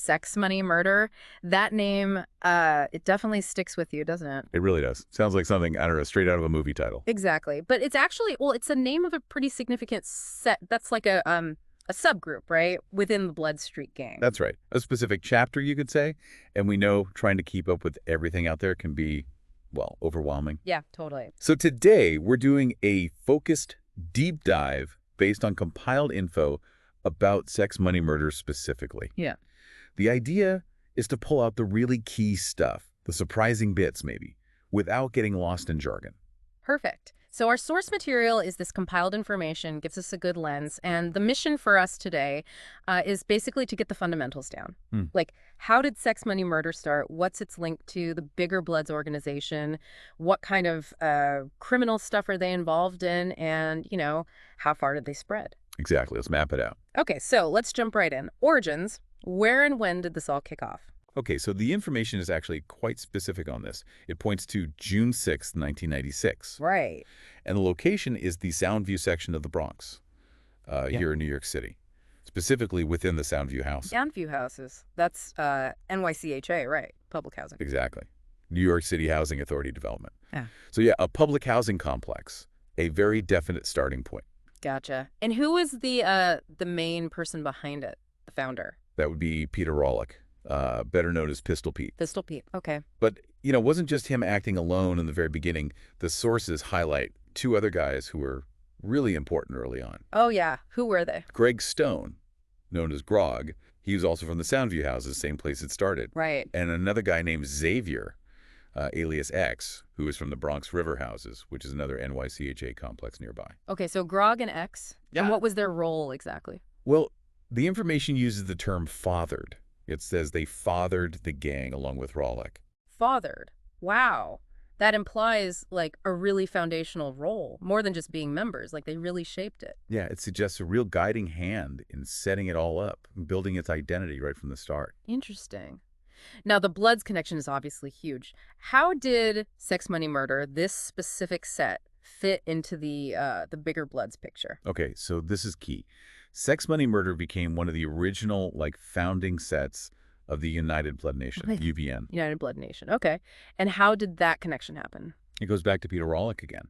sex, money, murder, that name, it definitely sticks with you, doesn't it? It really does. Sounds like something, I don't know, straight out of a movie title. Exactly. But it's actually, well, it's the name of a pretty significant set. That's like a subgroup, right? Within the Blood Street gang. That's right. A specific chapter, you could say. And we know trying to keep up with everything out there can be, well, overwhelming. Yeah, totally. So today, we're doing a focused deep dive based on compiled info about sex, money, murder specifically. Yeah. The idea is to pull out the really key stuff, the surprising bits maybe, without getting lost in jargon. Perfect. So our source material is this compiled information, gives us a good lens, and the mission for us today is basically to get the fundamentals down. Like, how did sex, money, murder start? What's its link to the bigger Bloods organization? What kind of criminal stuff are they involved in? And, how far did they spread? Exactly. Let's map it out. Okay, so let's jump right in. Origins. Where and when did this all kick off? Okay, so the information is actually quite specific on this. It points to June 6, 1996. Right. And the location is the Soundview section of the Bronx, here in New York City, specifically within the Soundview House. Soundview houses. That's NYCHA, right? Public housing. Exactly. New York City Housing Authority Development. Yeah. So yeah, a public housing complex, a very definite starting point. Gotcha. And who was the main person behind it, the founder? That would be Peter Rawlik, better known as Pistol Pete. Pistol Pete. Okay. But, it wasn't just him acting alone in the very beginning. The sources highlight two other guys who were really important early on. Oh, yeah. Who were they? Greg Stone, known as Grog. He was also from the Soundview houses, same place it started. Right. And another guy named Xavier, alias X, who is from the Bronx River houses, which is another NYCHA complex nearby. Okay, so Grog and X. Yeah. And what was their role exactly? Well, the information uses the term fathered. It says they fathered the gang along with Rawlik. Fathered. Wow. That implies, like, a really foundational role, more than just being members. Like, they really shaped it. Yeah, it suggests a real guiding hand in setting it all up, building its identity right from the start. Interesting. Now, the Bloods connection is obviously huge. How did sex, money, murder, this specific set, fit into the bigger Bloods picture? Okay, so this is key. Sex, Money, Murder became one of the original, founding sets of the United Blood Nation, Right. UBN. United Blood Nation. Okay. And how did that connection happen? It goes back to Peter Rawlik again.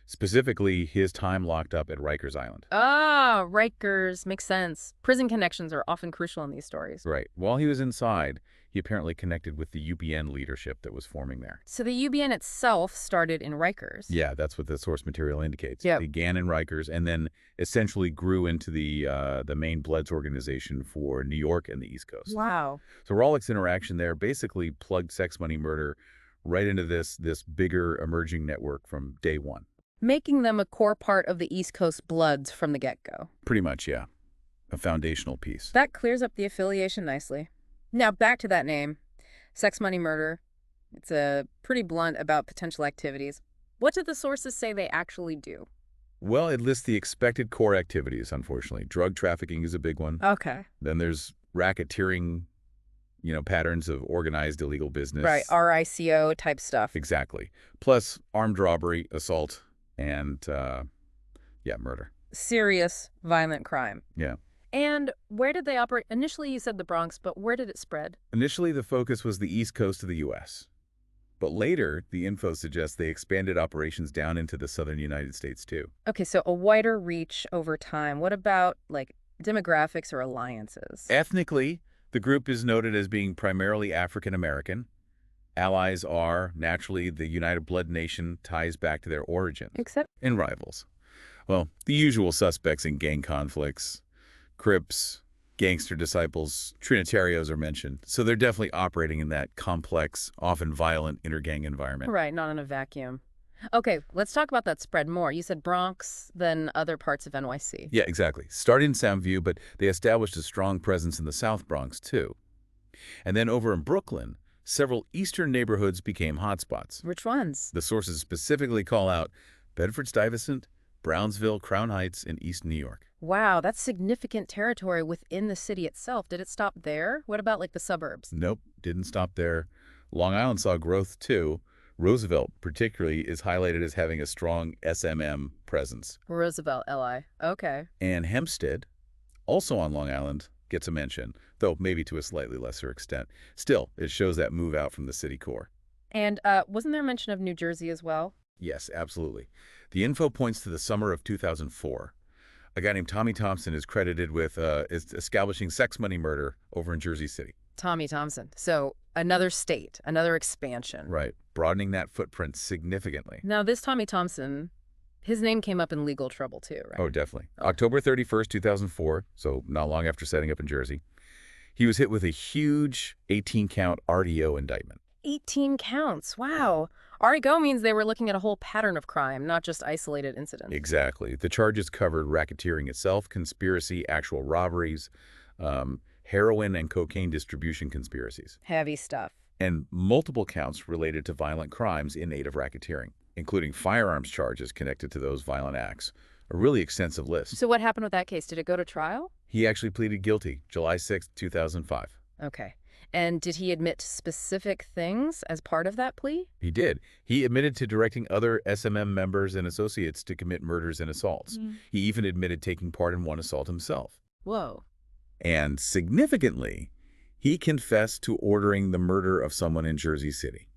Specifically, his time locked up at Rikers Island. Ah, Rikers. Makes sense. Prison connections are often crucial in these stories. Right. While he was inside, he apparently connected with the UBN leadership that was forming there. So the UBN itself started in Rikers. Yeah, that's what the source material indicates. Yep. It began in Rikers and then essentially grew into the main Bloods organization for New York and the East Coast. Wow. So Rawlik's interaction there basically plugged Sex, Money, Murder right into this bigger emerging network from day one. Making them a core part of the East Coast Bloods from the get-go. Pretty much, yeah. A foundational piece. That clears up the affiliation nicely. Now, back to that name. Sex, money, murder. It's pretty blunt about potential activities. What did the sources say they actually do? Well, it lists the expected core activities, unfortunately. Drug trafficking is a big one. Okay. Then there's racketeering, patterns of organized illegal business. Right, RICO type stuff. Exactly. Plus armed robbery, assault, and, murder. Serious, violent crime. Yeah. And where did they operate? Initially, you said the Bronx, but where did it spread? Initially, the focus was the East Coast of the U.S., but later, the info suggests they expanded operations down into the southern United States, too. Okay, so a wider reach over time. What about, demographics or alliances? Ethnically, the group is noted as being primarily African-American. Allies are, naturally, the United Blood Nation ties back to their origins. Except? And rivals. Well, the usual suspects in gang conflicts. Crips, gangster disciples, Trinitarios are mentioned. So they're definitely operating in that complex, often violent intergang environment. Right, not in a vacuum. Okay, let's talk about that spread more. You said Bronx, then other parts of NYC. Yeah, exactly. Started in Soundview, but they established a strong presence in the South Bronx, too. And then over in Brooklyn, several eastern neighborhoods became hotspots. Which ones? The sources specifically call out Bedford-Stuyvesant, Brownsville, Crown Heights, and East New York. Wow, that's significant territory within the city itself. Did it stop there? What about, the suburbs? Nope, didn't stop there. Long Island saw growth, too. Roosevelt, particularly, is highlighted as having a strong SMM presence. Roosevelt, LI. Okay. And Hempstead, also on Long Island, gets a mention, though maybe to a slightly lesser extent. Still, it shows that move out from the city core. And wasn't there mention of New Jersey as well? Yes, absolutely. The info points to the summer of 2004. A guy named Tommy Thompson is credited with establishing sex money murder over in Jersey City. Tommy Thompson. So another state, another expansion. Right, broadening that footprint significantly. Now, this Tommy Thompson, his name came up in legal trouble too, right? Oh, definitely. October 31st, 2004, so not long after setting up in Jersey, he was hit with a huge 18-count RDO indictment. 18 counts. Wow. RIGO means they were looking at a whole pattern of crime, not just isolated incidents. Exactly. The charges covered racketeering itself, conspiracy, actual robberies, heroin and cocaine distribution conspiracies, Heavy stuff. and multiple counts related to violent crimes in aid of racketeering, including firearms charges connected to those violent acts. A really extensive list. So what happened with that case? Did it go to trial? He actually pleaded guilty July 6, 2005. Okay. And did he admit to specific things as part of that plea? He did. He admitted to directing other SMM members and associates to commit murders and assaults. He even admitted taking part in one assault himself. Whoa. And significantly, he confessed to ordering the murder of someone in Jersey City.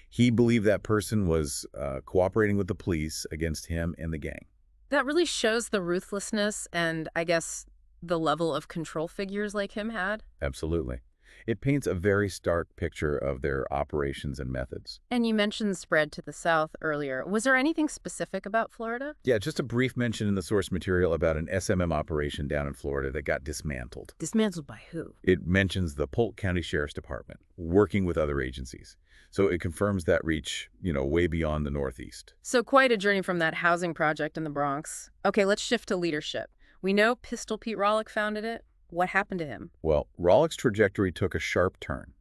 He believed that person was cooperating with the police against him and the gang. That really shows the ruthlessness and, I guess, the level of control figures like him had. Absolutely. It paints a very stark picture of their operations and methods. And you mentioned spread to the south earlier. Was there anything specific about Florida? Yeah, just a brief mention in the source material about an SMM operation down in Florida that got dismantled. Dismantled by who? It mentions the Polk County Sheriff's Department working with other agencies. So it confirms that reach, way beyond the Northeast. So quite a journey from that housing project in the Bronx. Okay, let's shift to leadership. We know Pistol Pete Rawlik founded it. What happened to him? Well, Rawlik's trajectory took a sharp turn.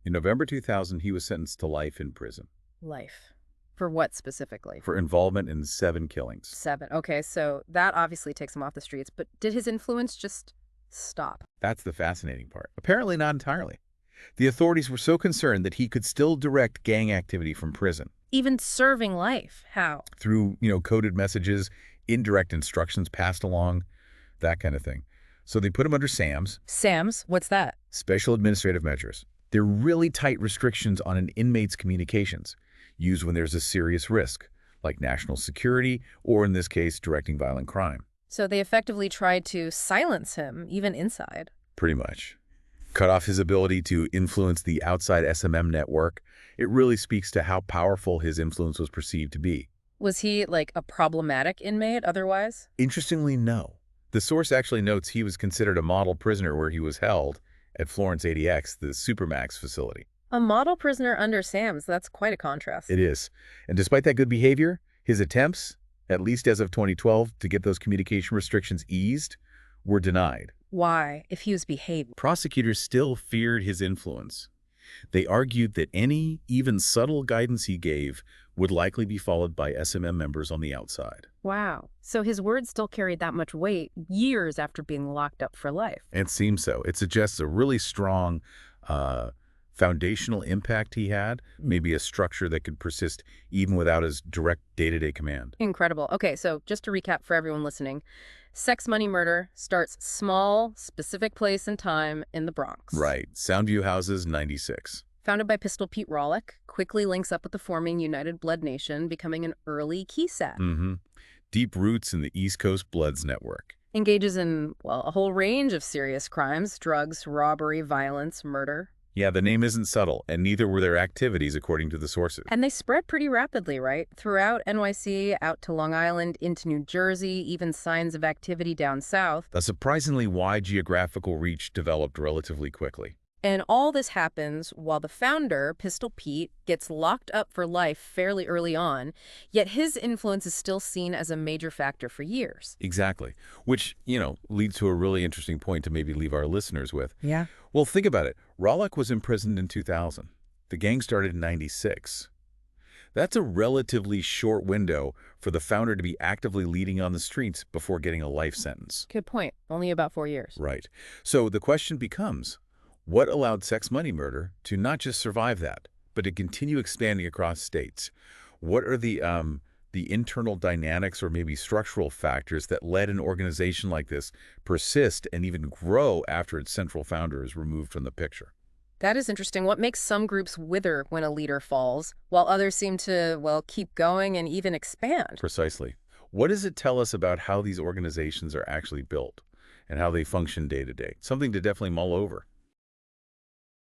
In November 2000, he was sentenced to life in prison. Life. For what specifically? For involvement in 7 killings. 7. Okay, so that obviously takes him off the streets, but did his influence just stop? That's the fascinating part. Apparently not entirely. The authorities were so concerned that he could still direct gang activity from prison. Even serving life? How? Through, coded messages, indirect instructions passed along, that kind of thing. So they put him under SAMs. SAMs? What's that? Special Administrative Measures. They're really tight restrictions on an inmate's communications, used when there's a serious risk, like national security, or in this case, directing violent crime. So they effectively tried to silence him, even inside. Pretty much. Cut off his ability to influence the outside SMM network. It really speaks to how powerful his influence was perceived to be. Was he, like, a problematic inmate otherwise? Interestingly, no. The source actually notes he was considered a model prisoner where he was held at Florence ADX, the Supermax facility. A model prisoner under SAMs, that's quite a contrast. It is. And despite that good behavior, his attempts, at least as of 2012, to get those communication restrictions eased, were denied. Why, if he was behaving? Prosecutors still feared his influence. They argued that any, even subtle guidance he gave would likely be followed by SMM members on the outside. Wow. So his words still carried that much weight years after being locked up for life. It seems so. It suggests a really strong foundational impact he had, maybe a structure that could persist even without his direct day-to-day command. Incredible. Okay, so just to recap for everyone listening, sex money murder starts small, specific place and time in the Bronx. Right. Soundview Houses, 96. Founded by Pistol Pete Rawlik, quickly links up with the forming United Blood Nation, becoming an early KeySat. Deep roots in the East Coast Bloods network. Engages in, well, a whole range of serious crimes: drugs, robbery, violence, murder. Yeah, the name isn't subtle, and neither were their activities according to the sources. And they spread pretty rapidly, right? Throughout NYC, out to Long Island, into New Jersey, even signs of activity down south. A surprisingly wide geographical reach developed relatively quickly. And all this happens while the founder, Pistol Pete, gets locked up for life fairly early on, yet his influence is still seen as a major factor for years. Exactly. Which, leads to a really interesting point to maybe leave our listeners with. Yeah. Well, think about it. Rawlik was imprisoned in 2000. The gang started in 96. That's a relatively short window for the founder to be actively leading on the streets before getting a life sentence. Good point. Only about 4 years. Right. So the question becomes, what allowed sex money murder to not just survive that, but to continue expanding across states? What are the the internal dynamics or maybe structural factors that let an organization like this persist and even grow after its central founder is removed from the picture. That is interesting. What makes some groups wither when a leader falls, while others seem to, well, keep going and even expand? Precisely. What does it tell us about how these organizations are actually built and how they function day to day? Something to definitely mull over.